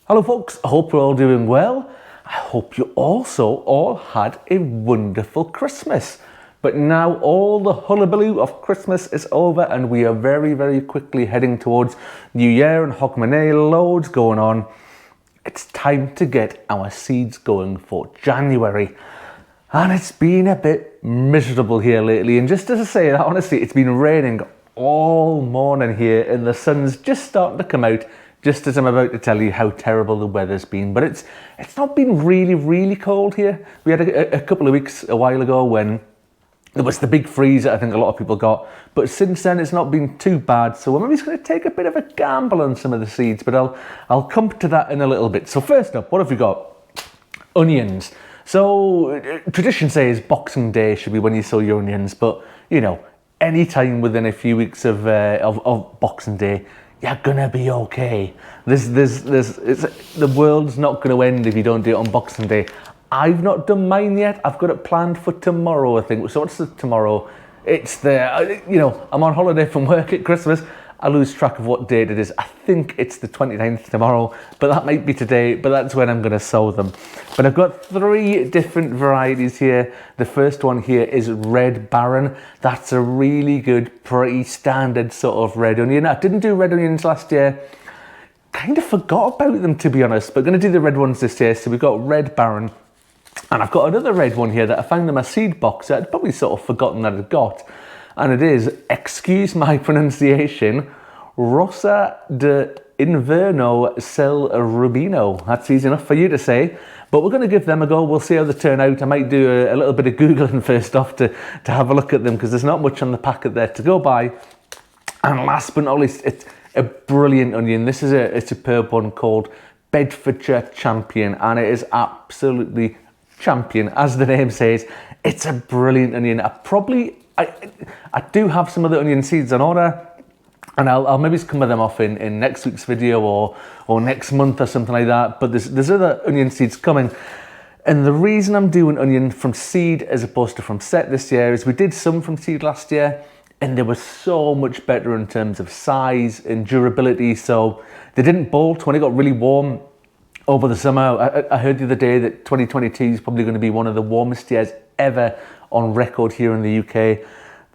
Hello folks, I hope you're all doing well. I hope you also all had a wonderful Christmas. But now all the hullabaloo of Christmas is over and we are very quickly heading towards New Year and Hogmanay, loads going on. It's time to get our seeds going for January. And it's been a bit miserable here lately, and just as I say that, honestly, it's been raining all morning here and the sun's just starting to come out just as I'm about to tell you how terrible the weather's been. But it's not been really cold here. We had a couple of weeks a while ago when there was the big freeze that I think a lot of people got, but since then it's not been too bad. So we're maybe just going to take a bit of a gamble on some of the seeds, but I'll come to that in a little bit. So first up, what have we got? Onions. So tradition says Boxing Day should be when you sow your onions, but you know, any time within a few weeks of Boxing Day, you're gonna be okay. The world's not gonna end if you don't do it on Boxing Day. I've not done mine yet. I've got it planned for tomorrow, I think. So what's the tomorrow? It's I'm on holiday from work at Christmas. I lose track of what date it is. I think it's the 29th tomorrow, but that might be today, but that's when I'm gonna sow them. But I've got 3 different varieties here. The first one here is Red Baron. That's a really good, pretty standard sort of red onion. I didn't do red onions last year. Kind of forgot about them, to be honest, but gonna do the red ones this year. So we've got Red Baron. And I've got another red one here that I found in my seed box that I'd probably sort of forgotten that I'd got. And it is, excuse my pronunciation, Rosa de Inverno Cel Rubino. That's easy enough for you to say, but we're going to give them a go. We'll see how they turn out. I might do a little bit of Googling first off to have a look at them, because there's not much on the packet there to go by. And last but not least, it's a brilliant onion. This is a superb one called Bedfordshire Champion, and it is absolutely champion, as the name says. It's a brilliant onion. I do have some of the onion seeds on order, and I'll maybe come with them off in next week's video or next month or something like that. But there's other onion seeds coming. And the reason I'm doing onion from seed as opposed to from set this year is we did some from seed last year, and they were so much better in terms of size and durability. So they didn't bolt when it got really warm over the summer. I heard the other day that 2022 is probably going to be one of the warmest years ever on record here in the UK.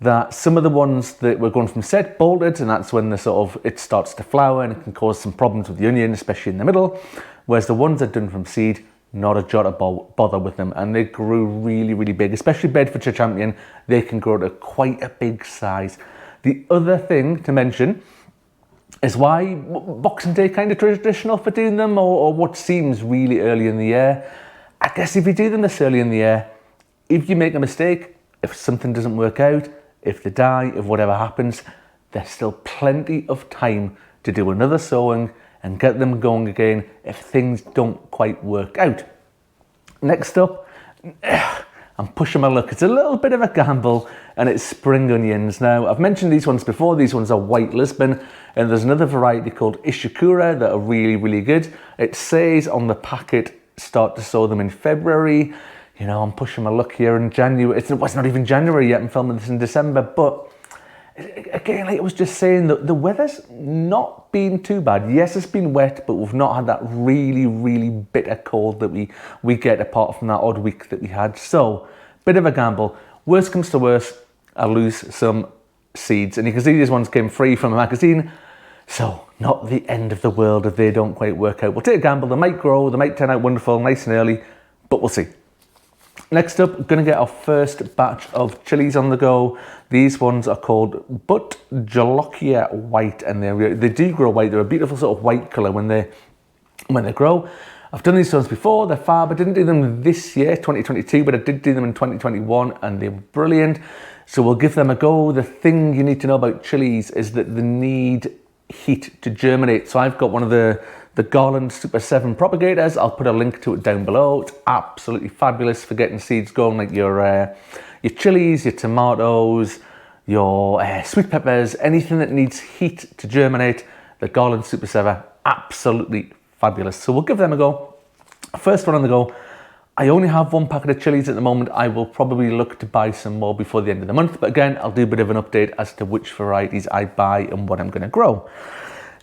That some of the ones that were going from set bolted, and that's when it starts to flower and it can cause some problems with the onion, especially in the middle. Whereas the ones that are done from seed, not a jot of bother with them, and they grew really big. Especially Bedfordshire Champion, they can grow to quite a big size. The other thing to mention is why Boxing Day kind of traditional for doing them, or what seems really early in the year. I guess if you do them this early in the year, if you make a mistake, if something doesn't work out, if they die, if whatever happens, there's still plenty of time to do another sowing and get them going again if things don't quite work out. Next up, I'm pushing my luck. It's a little bit of a gamble, and it's spring onions. Now, I've mentioned these ones before. These ones are White Lisbon, and there's another variety called Ishikura that are really good. It says on the packet, start to sow them in February. You know, I'm pushing my luck here in January. It's not even January yet. I'm filming this in December. But again, like I was just saying, the weather's not been too bad. Yes, it's been wet, but we've not had that really bitter cold that we get, apart from that odd week that we had. So, bit of a gamble. Worst comes to worst, I lose some seeds. And you can see these ones came free from a magazine. So, not the end of the world if they don't quite work out. We'll take a gamble. They might grow. They might turn out wonderful, nice and early, but we'll see. Next up, we're going to get our first batch of chilies on the go. These ones are called But Jolokia White, and they do grow white. They're a beautiful sort of white colour when they grow. I've done these ones before. They're fab. I didn't do them this year, 2022, but I did do them in 2021, and they were brilliant. So we'll give them a go. The thing you need to know about chilies is that they need heat to germinate. So I've got one of the Garland Super 7 propagators. I'll put a link to it down below. It's absolutely fabulous for getting seeds going, like your chilies, your tomatoes, your sweet peppers, anything that needs heat to germinate. The Garland Super 7, absolutely fabulous. So we'll give them a go. First one on the go. I only have 1 packet of chilies at the moment. I will probably look to buy some more before the end of the month. But again, I'll do a bit of an update as to which varieties I buy and what I'm going to grow.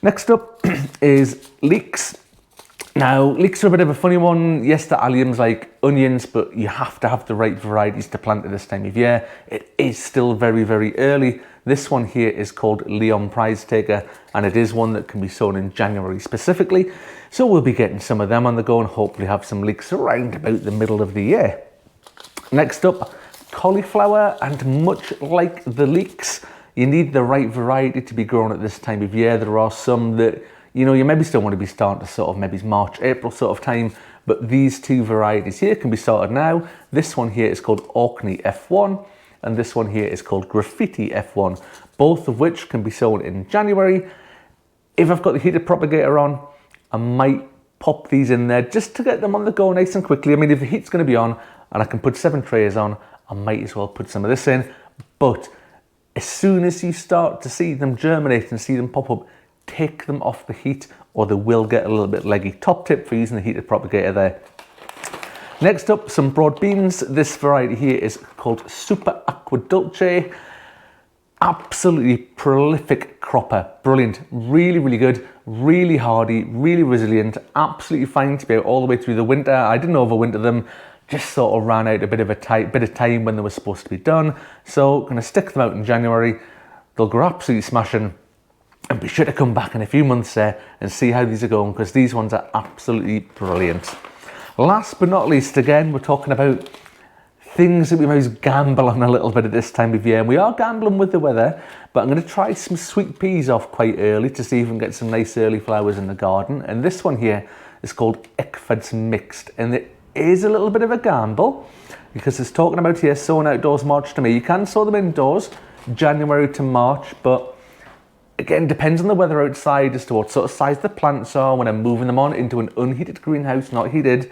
Next up is leeks. Now, leeks are a bit of a funny one. Yes, the allium's like onions, but you have to have the right varieties to plant at this time of year. It is still very, very early. This one here is called Leon Prize Taker, and it is one that can be sown in January specifically. So we'll be getting some of them on the go and hopefully have some leeks around about the middle of the year. Next up, cauliflower, and much like the leeks, you need the right variety to be grown at this time of year. There are some that you maybe still want to be starting to sort of maybe March, April sort of time, but these two varieties here can be started now. This one here is called Orkney F1, and this one here is called Graffiti F1, both of which can be sown in January. If I've got the heated propagator on, I might pop these in there just to get them on the go nice and quickly. I mean, if the heat's going to be on and I can put 7 trays on, I might as well put some of this in. But as soon as you start to see them germinate and see them pop up, take them off the heat or they will get a little bit leggy. Top tip for using the heated propagator there. Next up, some broad beans. This variety here is called Super Aqua Dulce. Absolutely prolific cropper. Brilliant. Really, really good. Really hardy. Really resilient. Absolutely fine to be out all the way through the winter. I didn't overwinter them. Just sort of ran out a bit of time when they were supposed to be done. So going to stick them out in January. They'll grow absolutely smashing. And be sure to come back in a few months there and see how these are going, because these ones are absolutely brilliant. Last but not least, again, we're talking about things that we might gamble on a little bit at this time of year. And we are gambling with the weather, but I'm going to try some sweet peas off quite early to see if we can get some nice early flowers in the garden. And this one here is called Eckford's Mixed. And it is a little bit of a gamble because it's talking about here sowing outdoors March to May. You can sow them indoors, January to March, but again, depends on the weather outside as to what sort of size the plants are when I'm moving them on into an unheated greenhouse, not heated.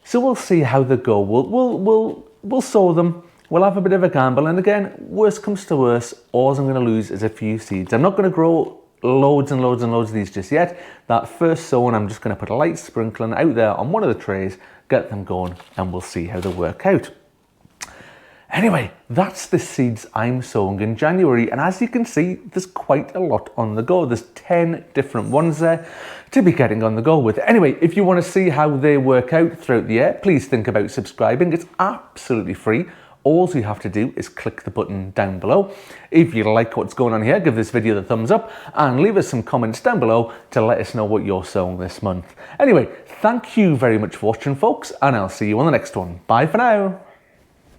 So we'll see how they go. We'll sow them. We'll have a bit of a gamble. And again, worst comes to worst, all I'm going to lose is a few seeds. I'm not going to grow loads and loads and loads of these just yet. That first sowing, I'm just going to put a light sprinkling out there on one of the trays, get them going, and we'll see how they work out. Anyway, that's the seeds I'm sowing in January, and as you can see, there's quite a lot on the go. There's 10 different ones there to be getting on the go with. Anyway, if you want to see how they work out throughout the year, please think about subscribing. It's absolutely free. All you have to do is click the button down below. If you like what's going on here, give this video the thumbs up and leave us some comments down below to let us know what you're sowing this month. Anyway, thank you very much for watching, folks, and I'll see you on the next one. Bye for now.